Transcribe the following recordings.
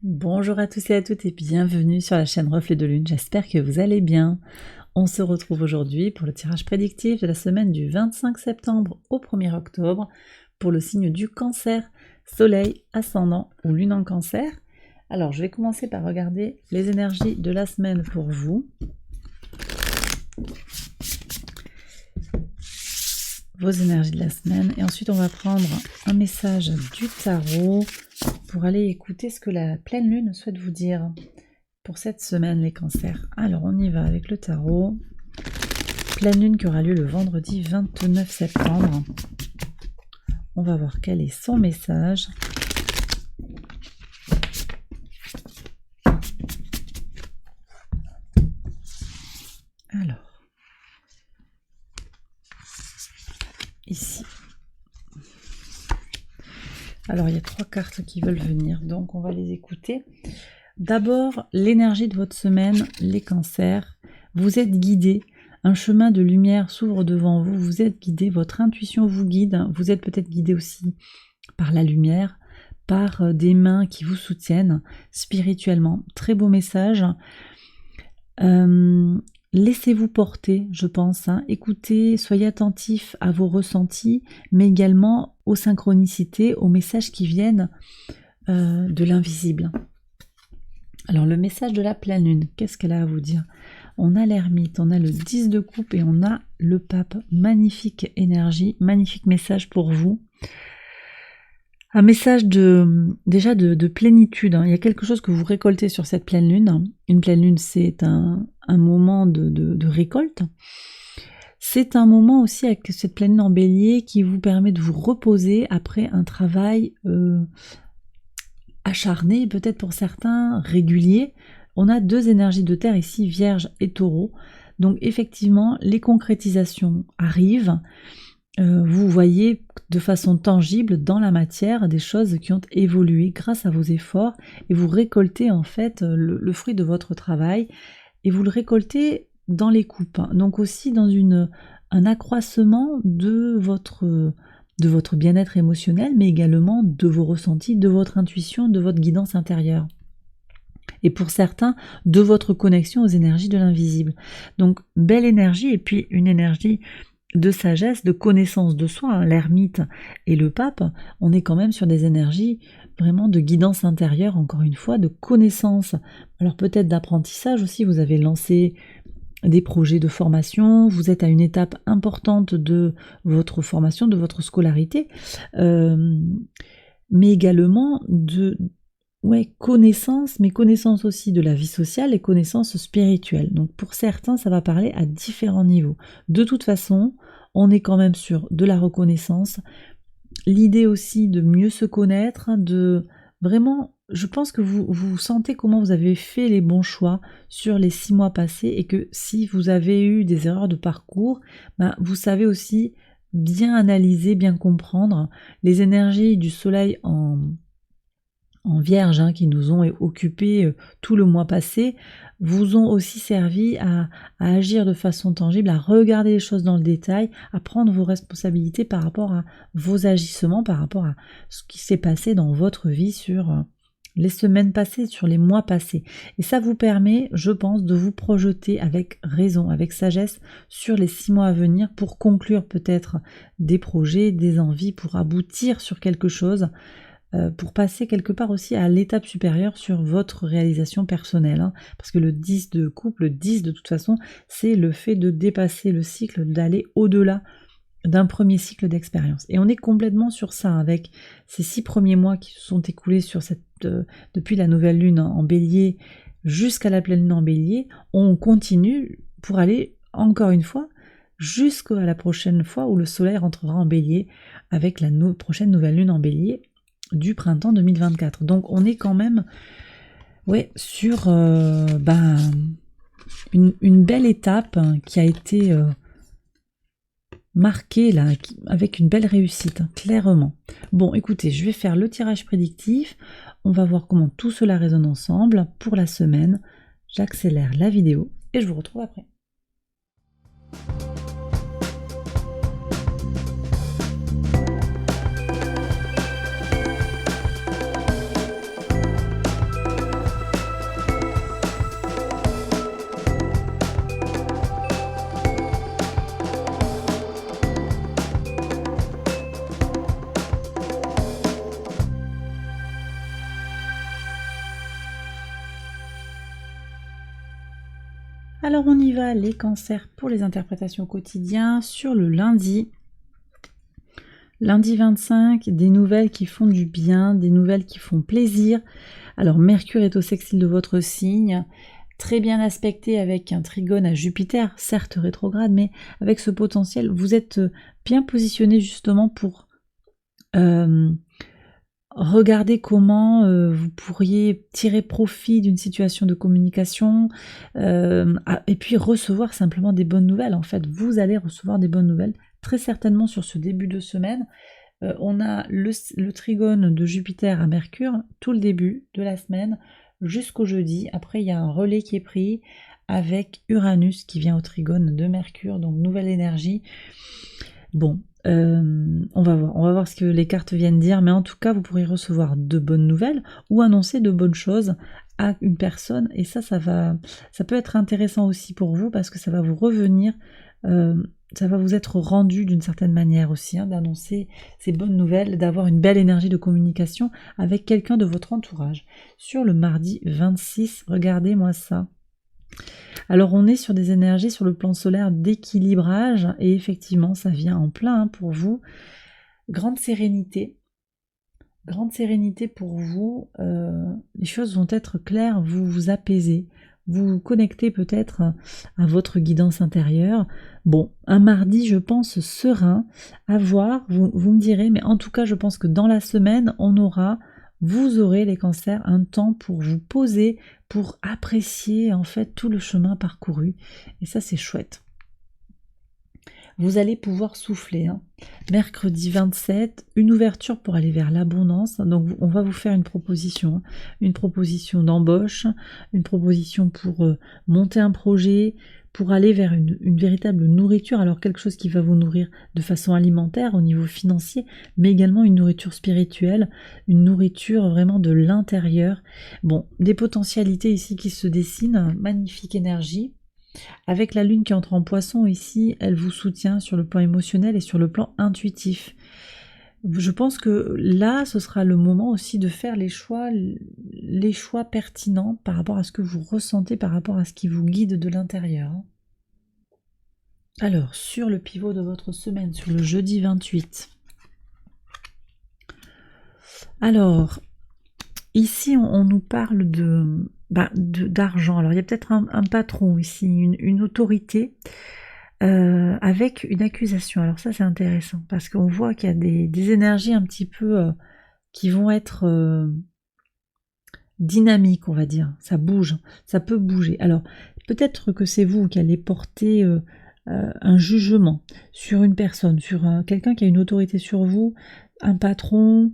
Bonjour à tous et à toutes et bienvenue sur la chaîne Reflet de Lune, j'espère que vous allez bien. On se retrouve aujourd'hui pour le tirage prédictif de la semaine du 25 septembre au 1er octobre pour le signe du Cancer, Soleil, Ascendant ou Lune en Cancer. Alors je vais commencer par regarder les énergies de la semaine pour vous. Vos énergies de la semaine et ensuite on va prendre un message du tarot pour aller écouter ce que la pleine lune souhaite vous dire pour cette semaine les cancers. Alors on y va avec le tarot. Pleine lune qui aura lieu le vendredi 29 septembre. On va voir quel est son message. Alors, ici. Alors il y a 3 cartes qui veulent venir, donc on va les écouter. D'abord, l'énergie de votre semaine, les cancers. Vous êtes guidés, un chemin de lumière s'ouvre devant vous, vous êtes guidés, votre intuition vous guide, vous êtes peut-être guidés aussi par la lumière, par des mains qui vous soutiennent spirituellement. Très beau message. Laissez-vous porter, je pense, écoutez, soyez attentifs à vos ressentis, mais également aux synchronicités, aux messages qui viennent de l'invisible. Alors le message de la pleine lune, qu'est-ce qu'elle a à vous dire? On a l'ermite, on a le 10 de coupe et on a le pape. Magnifique énergie, magnifique message pour vous. Un message déjà de plénitude. Il y a quelque chose que vous récoltez sur cette pleine lune. Une pleine lune, c'est un moment de récolte. C'est un moment aussi avec cette pleine lune en bélier qui vous permet de vous reposer après un travail acharné, peut-être pour certains régulier. On a 2 énergies de terre ici, Vierge et Taureau. Donc effectivement, les concrétisations arrivent. Vous voyez de façon tangible dans la matière des choses qui ont évolué grâce à vos efforts et vous récoltez en fait le fruit de votre travail et vous le récoltez dans les coupes. Donc aussi dans un accroissement de votre bien-être émotionnel mais également de vos ressentis, de votre intuition, de votre guidance intérieure. Et pour certains, de votre connexion aux énergies de l'invisible. Donc belle énergie et puis une énergie de sagesse, de connaissance de soi, l'ermite et le pape, on est quand même sur des énergies vraiment de guidance intérieure, encore une fois, de connaissance. Alors peut-être d'apprentissage aussi, vous avez lancé des projets de formation, vous êtes à une étape importante de votre formation, de votre scolarité, mais également de connaissance, mais connaissance aussi de la vie sociale et connaissance spirituelle. Donc pour certains, ça va parler à différents niveaux. De toute façon, on est quand même sur de la reconnaissance, l'idée aussi de mieux se connaître, de vraiment, je pense que vous sentez comment vous avez fait les bons choix sur les 6 mois passés et que si vous avez eu des erreurs de parcours, vous savez aussi bien analyser, bien comprendre les énergies du soleil en Vierge qui nous ont occupés tout le mois passé, vous ont aussi servi à agir de façon tangible, à regarder les choses dans le détail, à prendre vos responsabilités par rapport à vos agissements, par rapport à ce qui s'est passé dans votre vie sur les semaines passées, sur les mois passés. Et ça vous permet, je pense, de vous projeter avec raison, avec sagesse sur les 6 mois à venir pour conclure peut-être des projets, des envies, pour aboutir sur quelque chose, pour passer quelque part aussi à l'étape supérieure sur votre réalisation personnelle. Parce que le 10 de coupe, le 10 de toute façon, c'est le fait de dépasser le cycle, d'aller au-delà d'un premier cycle d'expérience. Et on est complètement sur ça, avec ces 6 premiers mois qui se sont écoulés sur depuis la nouvelle lune en bélier jusqu'à la pleine lune en bélier, on continue pour aller, encore une fois, jusqu'à la prochaine fois où le soleil rentrera en bélier avec la prochaine nouvelle lune en bélier du printemps 2024. Donc on est quand même sur une belle étape qui a été marquée là, avec une belle réussite, clairement. Bon, écoutez, je vais faire le tirage prédictif. On va voir comment tout cela résonne ensemble pour la semaine. J'accélère la vidéo et je vous retrouve après. Alors on y va, les cancers pour les interprétations quotidiennes sur le lundi. Lundi 25, des nouvelles qui font du bien, des nouvelles qui font plaisir. Alors Mercure est au sextile de votre signe, très bien aspecté avec un trigone à Jupiter, certes rétrograde, mais avec ce potentiel, vous êtes bien positionné justement pour regarder comment vous pourriez tirer profit d'une situation de communication et puis recevoir simplement des bonnes nouvelles. En fait, vous allez recevoir des bonnes nouvelles très certainement sur ce début de semaine. On a le trigone de Jupiter à Mercure tout le début de la semaine jusqu'au jeudi. Après, il y a un relais qui est pris avec Uranus qui vient au trigone de Mercure, donc nouvelle énergie. Bon, on va voir ce que les cartes viennent dire, mais en tout cas, vous pourrez recevoir de bonnes nouvelles ou annoncer de bonnes choses à une personne, et ça peut être intéressant aussi pour vous parce que ça va vous revenir, ça va vous être rendu d'une certaine manière aussi, d'annoncer ces bonnes nouvelles, d'avoir une belle énergie de communication avec quelqu'un de votre entourage. Sur le mardi 26, regardez-moi ça. Alors on est sur des énergies sur le plan solaire d'équilibrage et effectivement ça vient en plein pour vous. Grande sérénité pour vous, les choses vont être claires, vous vous apaisez, vous vous connectez peut-être à votre guidance intérieure. Bon, un mardi je pense serein, à voir, vous me direz, mais en tout cas je pense que dans la semaine vous aurez les cancers un temps pour vous poser, pour apprécier en fait tout le chemin parcouru, et ça c'est chouette. Vous allez pouvoir souffler. Mercredi 27, une ouverture pour aller vers l'abondance. Donc on va vous faire une proposition d'embauche, une proposition pour monter un projet, pour aller vers une véritable nourriture. Alors quelque chose qui va vous nourrir de façon alimentaire au niveau financier, mais également une nourriture spirituelle, une nourriture vraiment de l'intérieur. Bon, des potentialités ici qui se dessinent, magnifique énergie. Avec la lune qui entre en poisson ici, elle vous soutient sur le plan émotionnel et sur le plan intuitif. Je pense que là, ce sera le moment aussi de faire les choix pertinents par rapport à ce que vous ressentez, par rapport à ce qui vous guide de l'intérieur. Alors, sur le pivot de votre semaine, sur le jeudi 28. Alors, ici, on nous parle d'argent. Alors il y a peut-être un patron ici, une autorité avec une accusation. Alors ça c'est intéressant parce qu'on voit qu'il y a des énergies un petit peu qui vont être dynamiques, on va dire. Ça bouge, ça peut bouger. Alors peut-être que c'est vous qui allez porter un jugement sur une personne, sur quelqu'un qui a une autorité sur vous, un patron.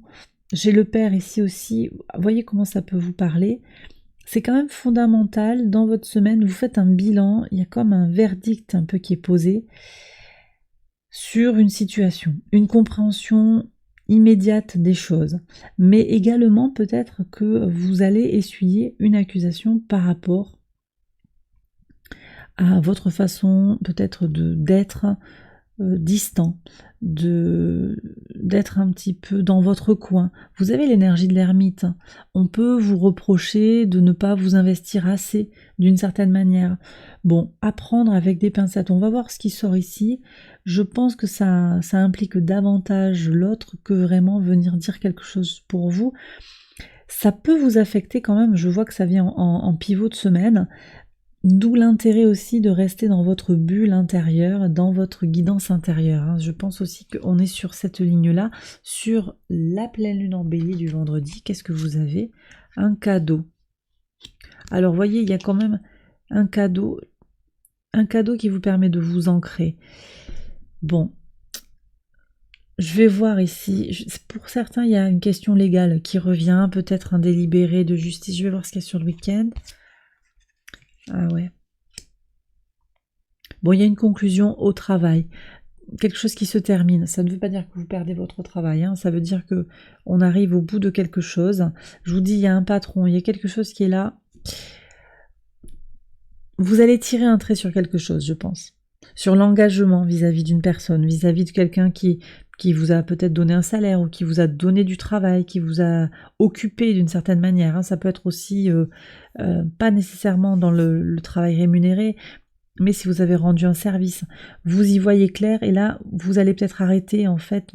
J'ai le père ici aussi. Voyez comment ça peut vous parler. C'est quand même fondamental dans votre semaine, vous faites un bilan, il y a comme un verdict un peu qui est posé sur une situation, une compréhension immédiate des choses, mais également peut-être que vous allez essuyer une accusation par rapport à votre façon peut-être d'être distant, d'être un petit peu dans votre coin. Vous avez l'énergie de l'ermite. On peut vous reprocher de ne pas vous investir assez d'une certaine manière. Bon, apprendre avec des pincettes. On va voir ce qui sort ici. Je pense que ça implique davantage l'autre que vraiment venir dire quelque chose pour vous. Ça peut vous affecter quand même. Je vois que ça vient en pivot de semaine. D'où l'intérêt aussi de rester dans votre bulle intérieure, dans votre guidance intérieure. Je pense aussi qu'on est sur cette ligne-là, sur la pleine lune en bélier du vendredi. Qu'est-ce que vous avez? Un cadeau. Alors voyez, il y a quand même un cadeau qui vous permet de vous ancrer. Bon, je vais voir ici, pour certains il y a une question légale qui revient, peut-être un délibéré de justice. Je vais voir ce qu'il y a sur le week-end. Ah ouais. Bon, il y a une conclusion au travail, quelque chose qui se termine. Ça ne veut pas dire que vous perdez votre travail, ça veut dire que on arrive au bout de quelque chose. Je vous dis, il y a un patron, il y a quelque chose qui est là. Vous allez tirer un trait sur quelque chose, je pense. Sur l'engagement vis-à-vis d'une personne, vis-à-vis de quelqu'un qui qui vous a peut-être donné un salaire ou qui vous a donné du travail, qui vous a occupé d'une certaine manière, hein. Ça peut être aussi pas nécessairement dans le travail rémunéré, mais si vous avez rendu un service, vous y voyez clair et là vous allez peut-être arrêter en fait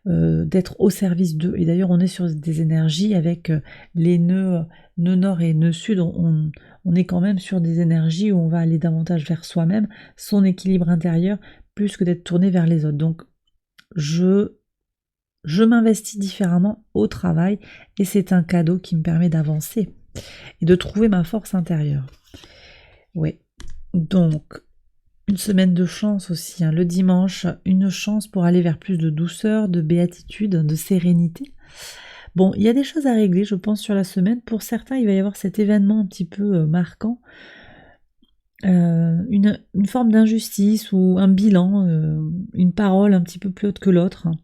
d'être au service d'eux. Et d'ailleurs on est sur des énergies avec les nœuds nord et nœud sud, on est quand même sur des énergies où on va aller davantage vers soi-même, son équilibre intérieur, plus que d'être tourné vers les autres. Donc je m'investis différemment au travail et c'est un cadeau qui me permet d'avancer et de trouver ma force intérieure. Oui. Donc, une semaine de chance aussi, hein. Le dimanche, une chance pour aller vers plus de douceur, de béatitude, de sérénité. Bon, il y a des choses à régler, je pense, sur la semaine. Pour certains, il va y avoir cet événement un petit peu marquant, une forme d'injustice ou un bilan, une parole un petit peu plus haute que l'autre, hein,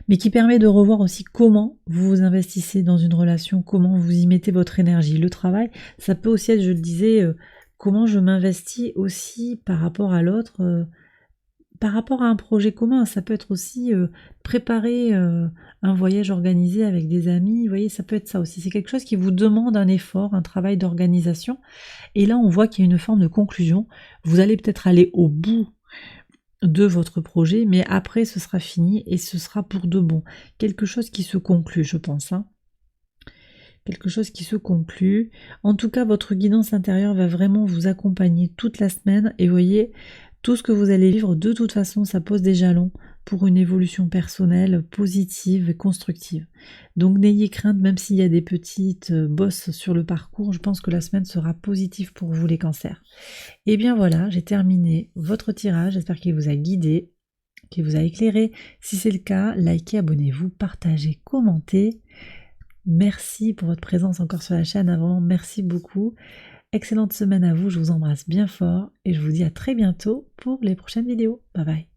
mais qui permet de revoir aussi comment vous vous investissez dans une relation, comment vous y mettez votre énergie. Le travail, ça peut aussi être, je le disais, comment je m'investis aussi par rapport à l'autre, par rapport à un projet commun. Ça peut être aussi préparer un voyage organisé avec des amis, vous voyez, ça peut être ça aussi. C'est quelque chose qui vous demande un effort, un travail d'organisation. Et là, on voit qu'il y a une forme de conclusion. Vous allez peut-être aller au bout de votre projet, mais après ce sera fini et ce sera pour de bon. Quelque chose qui se conclut, je pense, hein. Quelque chose qui se conclut. En tout cas, votre guidance intérieure va vraiment vous accompagner toute la semaine et voyez, tout ce que vous allez vivre, de toute façon, ça pose des jalons pour une évolution personnelle positive et constructive. Donc n'ayez crainte, même s'il y a des petites bosses sur le parcours, je pense que la semaine sera positive pour vous les cancers. Et bien voilà, j'ai terminé votre tirage, j'espère qu'il vous a guidé, qu'il vous a éclairé. Si c'est le cas, likez, abonnez-vous, partagez, commentez. Merci pour votre présence encore sur la chaîne avant, merci beaucoup. Excellente semaine à vous, je vous embrasse bien fort et je vous dis à très bientôt pour les prochaines vidéos. Bye bye.